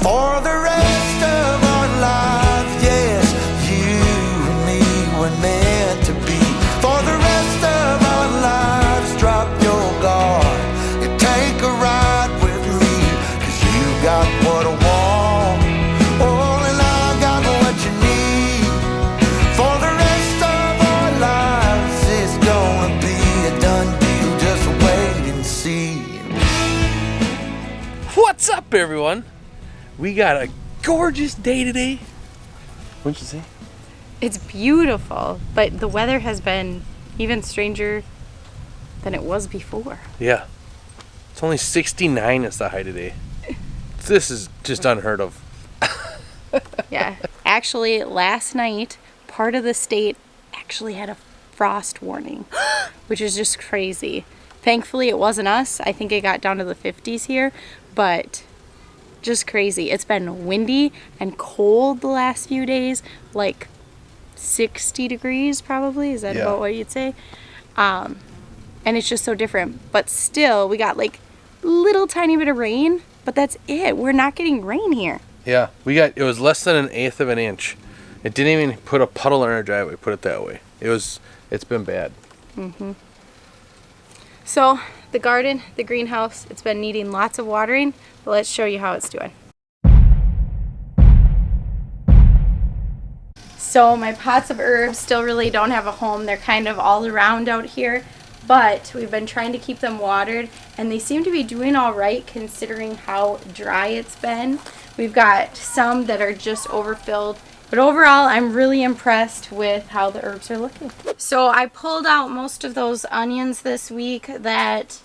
for the rest of our lives. Yes, you and me were meant to be for the rest of our lives. Drop your guard and take a ride with me, 'cause you got what I want, oh, and I got what you need. For the rest of our lives, it's gonna be a done deal. Just wait and see. What's up, everyone? We got a gorgeous day today. What'd you say? It's beautiful, but the weather has been even stranger than it was before. Yeah. It's only 69 is the high today. This is just unheard of. Yeah. Actually, last night, part of the state actually had a frost warning, which is just crazy. Thankfully, it wasn't us. I think it got down to the 50s here, but just crazy. It's been windy and cold the last few days, like 60 degrees probably. Is that about what you'd say? And it's just so different. But still, we got like little tiny bit of rain, but that's it. We're not getting rain here. Yeah, it was less than 1/8 of an inch. It didn't even put a puddle in our driveway, put it that way. It's been bad. Mm-hmm. So the garden, the greenhouse, it's been needing lots of watering, but let's show you how it's doing. So my pots of herbs still really don't have a home. They're kind of all around out here, but we've been trying to keep them watered, and they seem to be doing all right considering how dry it's been. We've got some that are just overfilled, but overall I'm really impressed with how the herbs are looking. So I pulled out most of those onions this week that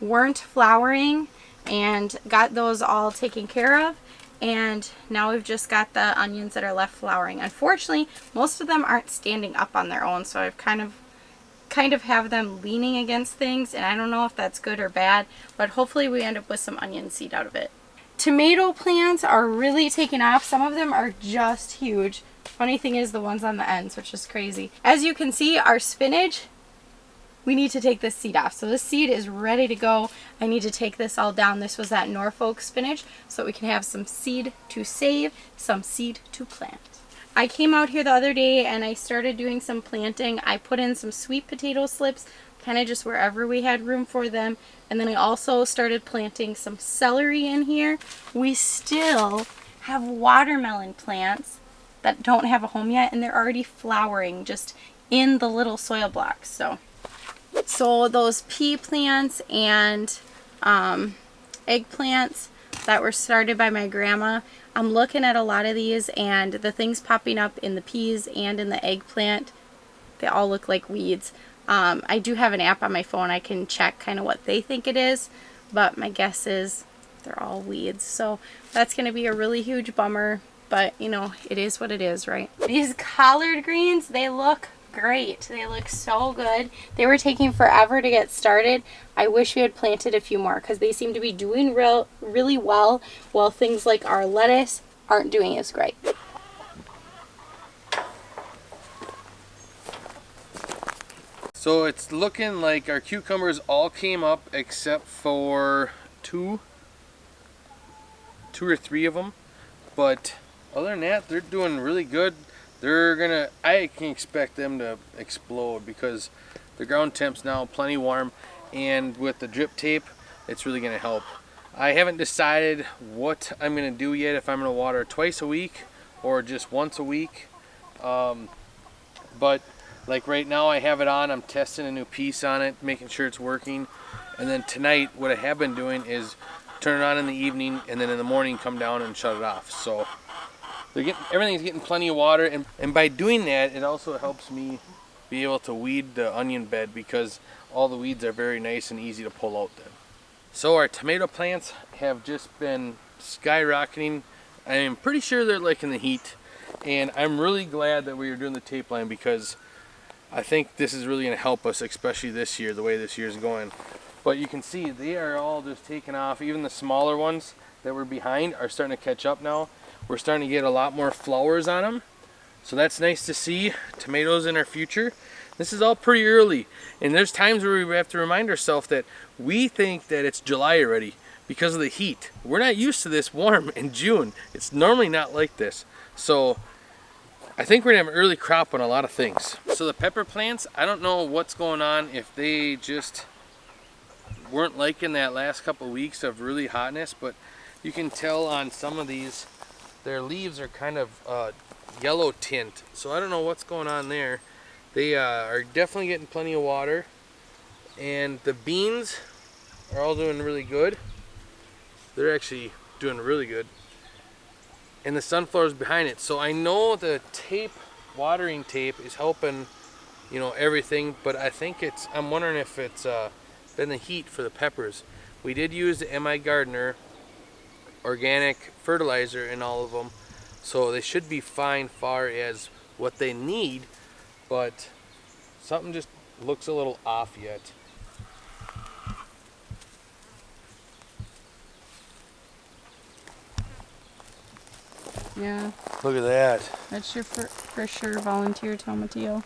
weren't flowering and got those all taken care of. And now we've just got the onions that are left flowering. Unfortunately, most of them aren't standing up on their own, so I've kind of have them leaning against things, and I don't know if that's good or bad, but hopefully we end up with some onion seed out of it. Tomato plants are really taking off. Some of them are just huge. Funny thing is the ones on the ends, which is crazy. As you can see, our spinach, we need to take this seed off. So this seed is ready to go. I need to take this all down. This was that Norfolk spinach, so that we can have some seed to save, some seed to plant. I came out here the other day and I started doing some planting. I put in some sweet potato slips, kind of just wherever we had room for them. And then I also started planting some celery in here. We still have watermelon plants that don't have a home yet, and they're already flowering just in the little soil blocks. So those pea plants and eggplants that were started by my grandma, I'm looking at a lot of these, and the things popping up in the peas and in the eggplant, they all look like weeds. I do have an app on my phone. I can check kind of what they think it is, but my guess is they're all weeds. So that's going to be a really huge bummer, but you know, it is what it is, right? These collard greens, they look great. They look so good. They were taking forever to get started. I wish we had planted a few more because they seem to be doing really well, while things like our lettuce aren't doing as great. So it's looking like our cucumbers all came up except for two or three of them. But other than that, they're doing really good. I can expect them to explode because the ground temp's now plenty warm, and with the drip tape, it's really gonna help. I haven't decided what I'm gonna do yet, if I'm gonna water twice a week or just once a week. But like right now I have it on, I'm testing a new piece on it, making sure it's working. And then tonight, what I have been doing is turn it on in the evening, and then in the morning come down and shut it off. So everything's getting plenty of water, and by doing that, it also helps me be able to weed the onion bed because all the weeds are very nice and easy to pull out then. So our tomato plants have just been skyrocketing. I'm pretty sure they're liking the heat, and I'm really glad that we are doing the tape line because I think this is really going to help us, especially this year, the way this year is going. But you can see they are all just taking off. Even the smaller ones that were behind are starting to catch up now. We're starting to get a lot more flowers on them. So that's nice to see. Tomatoes in our future. This is all pretty early. And there's times where we have to remind ourselves that we think that it's July already. because of the heat. We're not used to this warm in June. It's normally not like this. So I think we're gonna have an early crop on a lot of things. So the pepper plants, I don't know what's going on, if they just weren't liking that last couple weeks of really hotness, but you can tell on some of these, their leaves are kind of yellow tint. So I don't know what's going on there. They are definitely getting plenty of water. And the beans are all doing really good. They're actually doing really good. And the sunflower's behind it. So I know the tape, watering tape, is helping, you know, everything, but I think I'm wondering if it's been the heat for the peppers. We did use the MI Gardener organic fertilizer in all of them, so they should be fine far as what they need, but something just looks a little off yet. Yeah. Look at that. That's your for sure volunteer Tomatillo.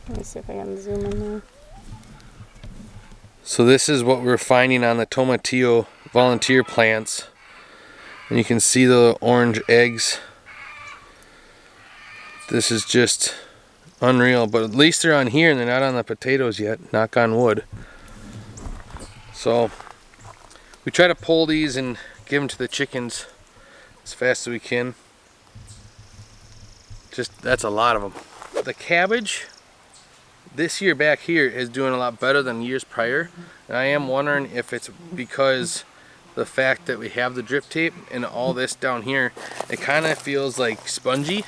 Let me see if I can zoom in there. So this is what we're finding on the Tomatillo volunteer plants. And you can see the orange eggs. This is just unreal, but at least they're on here and they're not on the potatoes yet, knock on wood. So we try to pull these and give them to the chickens as fast as we can. That's a lot of them. The cabbage this year back here is doing a lot better than years prior. And I am wondering if it's because the fact that we have the drip tape and all this down here, it kind of feels like spongy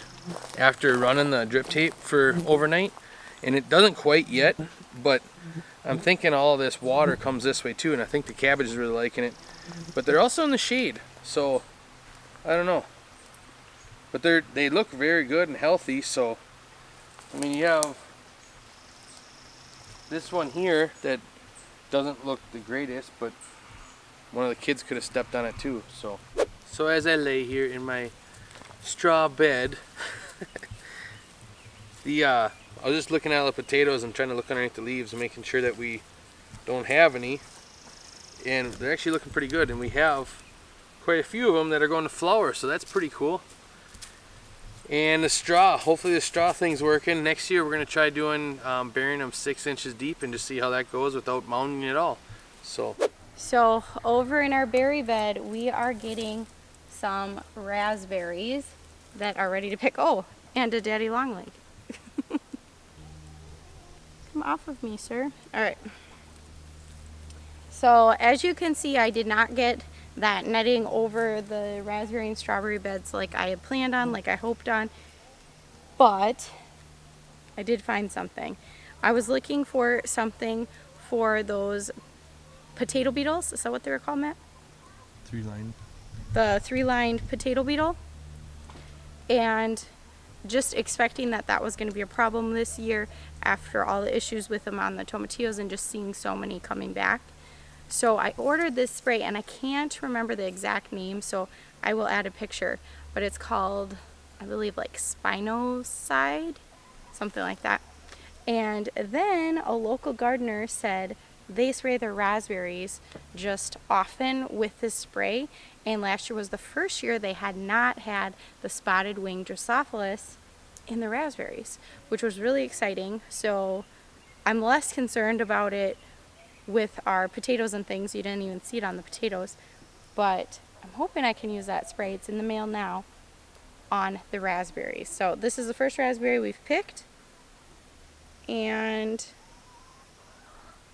after running the drip tape for overnight. And it doesn't quite yet, but I'm thinking all of this water comes this way too, and I think the cabbage is really liking it. But they're also in the shade, so I don't know. But they look very good and healthy, so I mean, you have this one here that doesn't look the greatest, but one of the kids could have stepped on it too. So as I lay here in my straw bed, I was just looking at the potatoes and trying to look underneath the leaves and making sure that we don't have any. And they're actually looking pretty good, and we have quite a few of them that are going to flower, so that's pretty cool. And the straw, hopefully the straw thing's working. Next year we're going to try doing burying them 6 inches deep and just see how that goes without mounding it all. So over in our berry bed we are getting some raspberries that are ready to pick. Oh, and a daddy longleg. Come off of me, sir. All right. So as you can see, I did not get that netting over the raspberry and strawberry beds like I had planned on, like I hoped on, but I did find something. I was looking for something for those potato beetles. Is that what they were called, Matt? Three-lined. The three-lined potato beetle. And just expecting that was going to be a problem this year after all the issues with them on the tomatillos and just seeing so many coming back. So I ordered this spray, and I can't remember the exact name, so I will add a picture. But it's called, I believe, like Spinoside, something like that. And then a local gardener said they spray their raspberries just often with this spray. And last year was the first year they had not had the spotted winged Drosophilus in the raspberries, which was really exciting. So I'm less concerned about it with our potatoes and things. You didn't even see it on the potatoes, but I'm hoping I can use that spray. It's in the mail now on the raspberries. So this is the first raspberry we've picked, and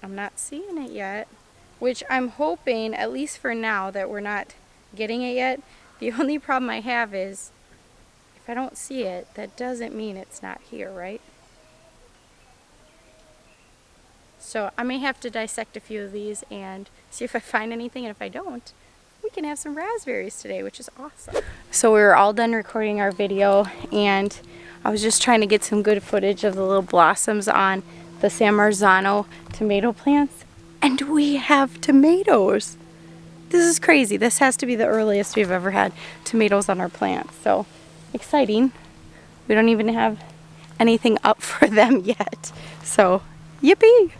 I'm not seeing it yet, which I'm hoping, at least for now, that we're not getting it yet. The only problem I have is if I don't see it, that doesn't mean it's not here, right? So I may have to dissect a few of these and see if I find anything, and if I don't, we can have some raspberries today, which is awesome. So we were all done recording our video, and I was just trying to get some good footage of the little blossoms on the San Marzano tomato plants, and we have tomatoes. This is crazy. This has to be the earliest we've ever had tomatoes on our plants. So exciting. We don't even have anything up for them yet. So yippee!